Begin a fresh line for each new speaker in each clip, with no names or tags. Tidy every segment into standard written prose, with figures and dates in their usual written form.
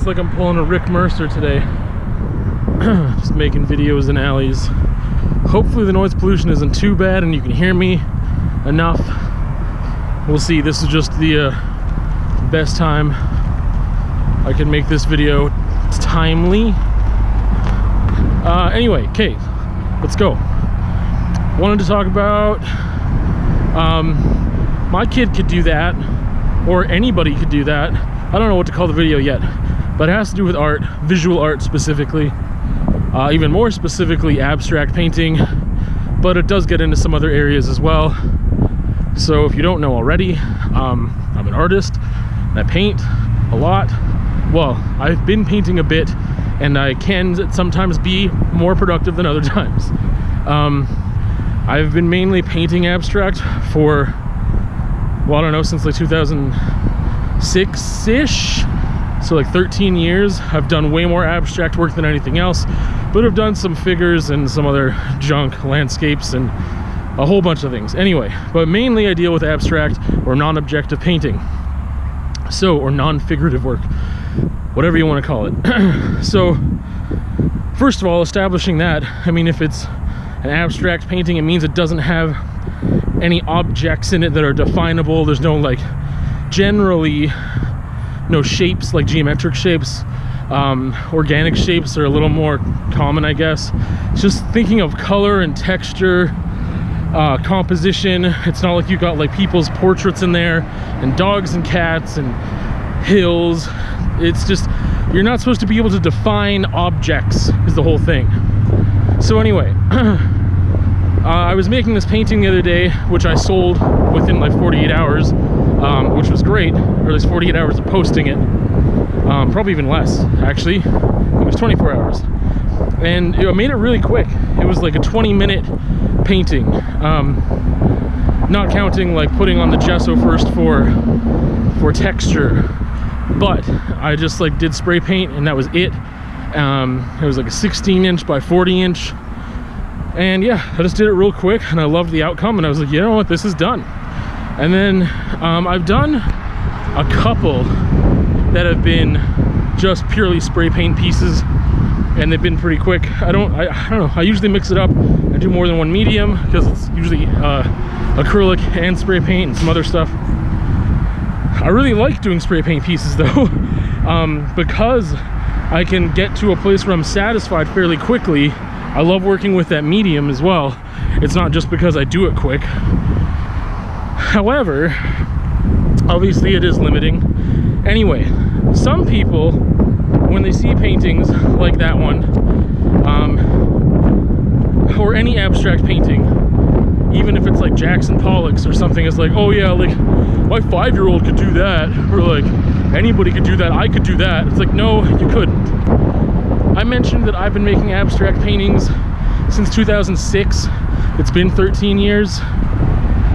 looks like I'm pulling a Rick Mercer today. Just making videos in alleys. Hopefully the noise pollution isn't too bad and you can hear me enough. We'll see. This is just the best time I can make this video. It's timely. Anyway, okay, let's go. Wanted to talk about my kid could do that, or anybody could do that. I don't know what to call the video yet, but it has to do with art, visual art specifically, even more specifically abstract painting, but it does get into some other areas as well. So if you don't know already, I'm an artist and I paint a lot. Well, I've been painting a bit, and I can sometimes be more productive than other times. I've been mainly painting abstract for, well, I don't know, since like 2006-ish, so like 13 years. I've done way more abstract work than anything else, but I've done some figures and some other junk, landscapes, and a whole bunch of things. Anyway, but mainly I deal with abstract or non-objective painting, so, or non-figurative work, whatever you want to call it. So first of all, establishing that, I mean, if it's an abstract painting, it means it doesn't have any objects in it that are definable. There's no, like, generally no shapes, like geometric shapes. Organic shapes are a little more common, I guess. It's just thinking of color and texture, composition. It's not like you got like people's portraits in there and dogs and cats and hills. It's just, you're not supposed to be able to define objects is the whole thing. So anyway, I was making this painting the other day, which I sold within like 48 hours, which was great, or at least 48 hours of posting it. Probably even less, actually. It was 24 hours. And I made it really quick. It was like a 20-minute painting. Not counting like putting on the gesso first for texture. But I just like did spray paint and that was it. It was like a 16-inch by 40-inch. And yeah, I just did it real quick and I loved the outcome, and I was like, you know what, this is done. And then I've done a couple that have been just purely spray paint pieces, and they've been pretty quick. I don't know, I usually mix it up and do more than one medium because it's usually acrylic and spray paint and some other stuff. I really like doing spray paint pieces though, because I can get to a place where I'm satisfied fairly quickly. I love working with that medium as well. It's not just because I do it quick. However, obviously it is limiting. Anyway, some people, when they see paintings like that one, or any abstract painting, even if it's like Jackson Pollock's or something, it's like, oh yeah, like my 5-year-old could do that, or like anybody could do that, I could do that. It's like, no, you couldn't. I mentioned that I've been making abstract paintings since 2006. It's been 13 years.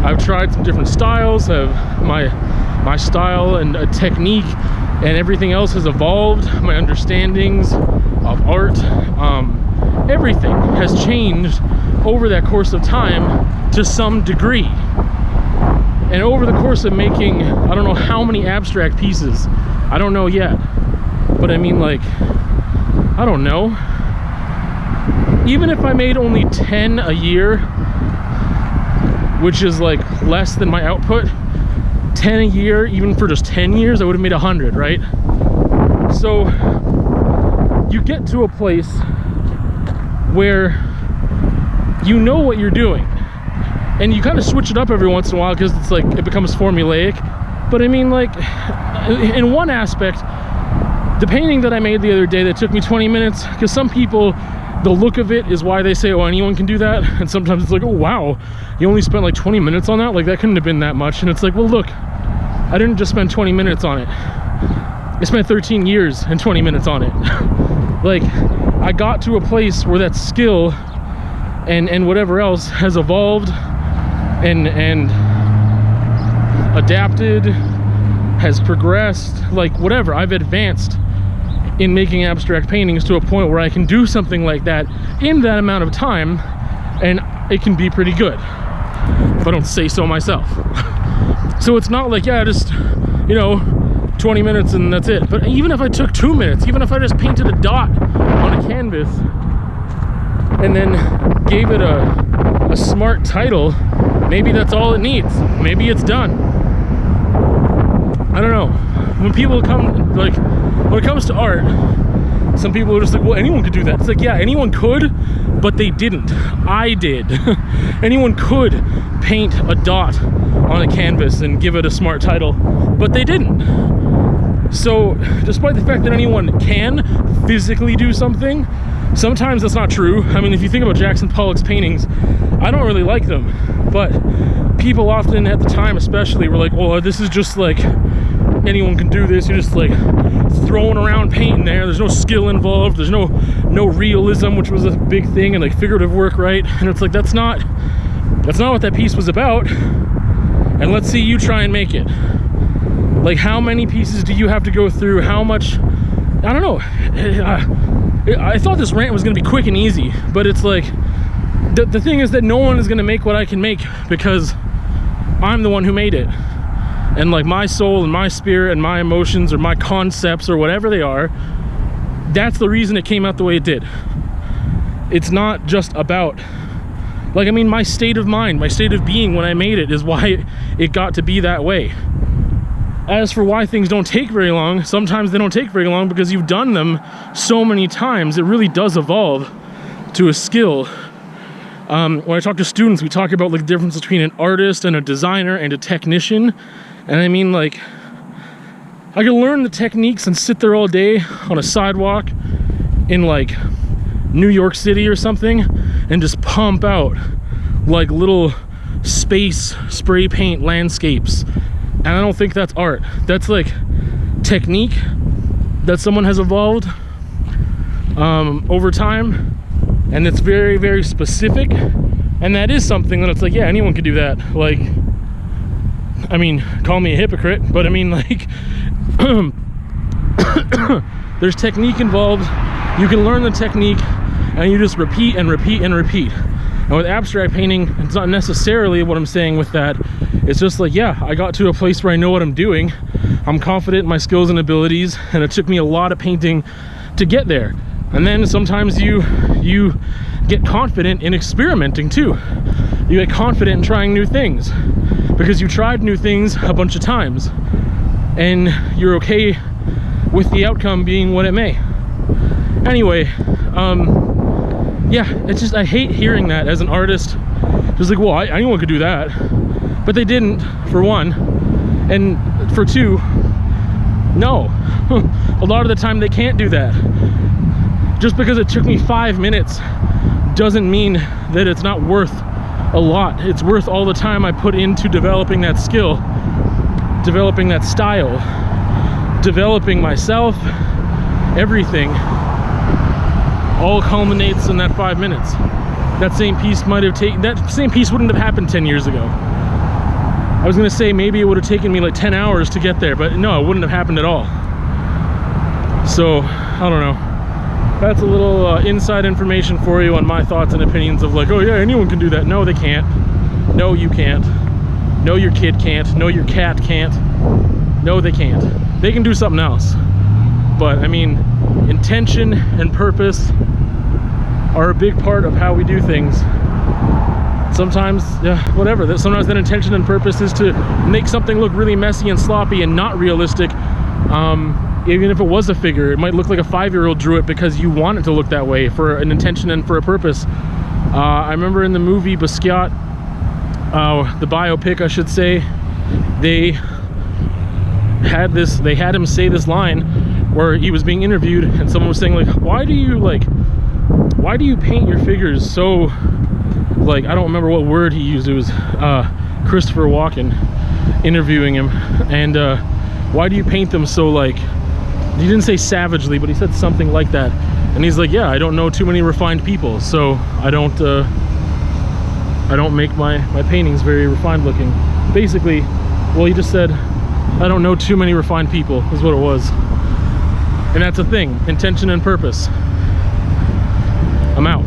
I've tried some different styles. My style and technique and everything else has evolved. My understandings of art, everything has changed over that course of time to some degree. And over the course of making, I don't know how many abstract pieces, I don't know yet, but I mean, like, I don't know, even if I made only 10 a year, which is like less than my output, 10 a year, even for just 10 years, I would have made 100, right? So you get to a place where you know what you're doing, and you kind of switch it up every once in a while because it's like it becomes formulaic. But I mean, like, in one aspect, the painting that I made the other day that took me 20 minutes, because some people, the look of it is why they say, oh, anyone can do that. And sometimes it's like, oh wow, you only spent like 20 minutes on that? Like, that couldn't have been that much. And it's like, well, look, I didn't just spend 20 minutes on it. I spent 13 years and 20 minutes on it. Like, I got to a place where that skill and whatever else has evolved and adapted, has progressed, like whatever. I've advanced in making abstract paintings to a point where I can do something like that in that amount of time, and it can be pretty good, if I don't say so myself. So it's not like, yeah, just, you know, 20 minutes and that's it. But even if I took 2 minutes, even if I just painted a dot on a canvas and then gave it a smart title, maybe that's all it needs. Maybe it's done. I don't know. When people come, like, when it comes to art, some people are just like, well, anyone could do that. It's like, yeah, anyone could, but they didn't. I did. Anyone could paint a dot on a canvas and give it a smart title, but they didn't. So despite the fact that anyone can physically do something, sometimes that's not true. I mean, if you think about Jackson Pollock's paintings, I don't really like them, but people often at the time especially were like, oh, this is just like, anyone can do this. You're just like throwing around paint in there. There's no skill involved. There's no realism, which was a big thing, and like figurative work, right? And it's like, that's not what that piece was about. And let's see you try and make it. Like, how many pieces do you have to go through? How much? I don't know. I thought this rant was gonna be quick and easy, but it's like, the thing is that no one is gonna make what I can make because I'm the one who made it. And like my soul and my spirit and my emotions or my concepts or whatever they are, that's the reason it came out the way it did. It's not just about, like, I mean, my state of mind, my state of being when I made it is why it got to be that way. As for why things don't take very long, sometimes they don't take very long because you've done them so many times. It really does evolve to a skill. When I talk to students, we talk about like the difference between an artist and a designer and a technician. And I mean, like, I could learn the techniques and sit there all day on a sidewalk in like New York City or something and just pump out like little space spray paint landscapes. And I don't think that's art. That's like technique that someone has evolved over time, and it's very, very specific. And that is something that it's like, yeah, anyone could do that. Like, I mean, call me a hypocrite, but I mean, like, there's technique involved. You can learn the technique and you just repeat and repeat and repeat. And with abstract painting, it's not necessarily what I'm saying with that. It's just like, yeah, I got to a place where I know what I'm doing. I'm confident in my skills and abilities, and it took me a lot of painting to get there. And then sometimes you get confident in experimenting too. You get confident in trying new things because you tried new things a bunch of times and you're okay with the outcome being what it may. Anyway, yeah, it's just, I hate hearing that as an artist. Just like, well, anyone could do that, but they didn't, for one, and for two, no. A lot of the time they can't do that. Just because it took me 5 minutes doesn't mean that it's not worth a lot. It's worth all the time I put into developing that skill, developing that style, developing myself. Everything all culminates in that 5 minutes. That same piece might have taken, that same piece wouldn't have happened 10 years ago. I was gonna say maybe it would have taken me like 10 hours to get there, but no, it wouldn't have happened at all. So, I don't know. That's a little inside information for you on my thoughts and opinions of like, oh yeah, anyone can do that. No, they can't. No, you can't. No, your kid can't. No, your cat can't. No, they can't. They can do something else. But I mean, intention and purpose are a big part of how we do things. Sometimes, yeah, whatever. Sometimes that intention and purpose is to make something look really messy and sloppy and not realistic. Even if it was a figure, it might look like a 5-year-old drew it because you want it to look that way for an intention and for a purpose. I remember in the movie Basquiat, the biopic, I should say, they had him say this line where he was being interviewed and someone was saying like, why do you paint your figures so, like, I don't remember what word he used. It was Christopher Walken interviewing him, and why do you paint them so, like, he didn't say savagely, but he said something like that. And he's like, yeah, I don't know too many refined people, so I don't make my paintings very refined looking. Basically, well, he just said, I don't know too many refined people, is what it was. And that's a thing, intention and purpose. I'm out.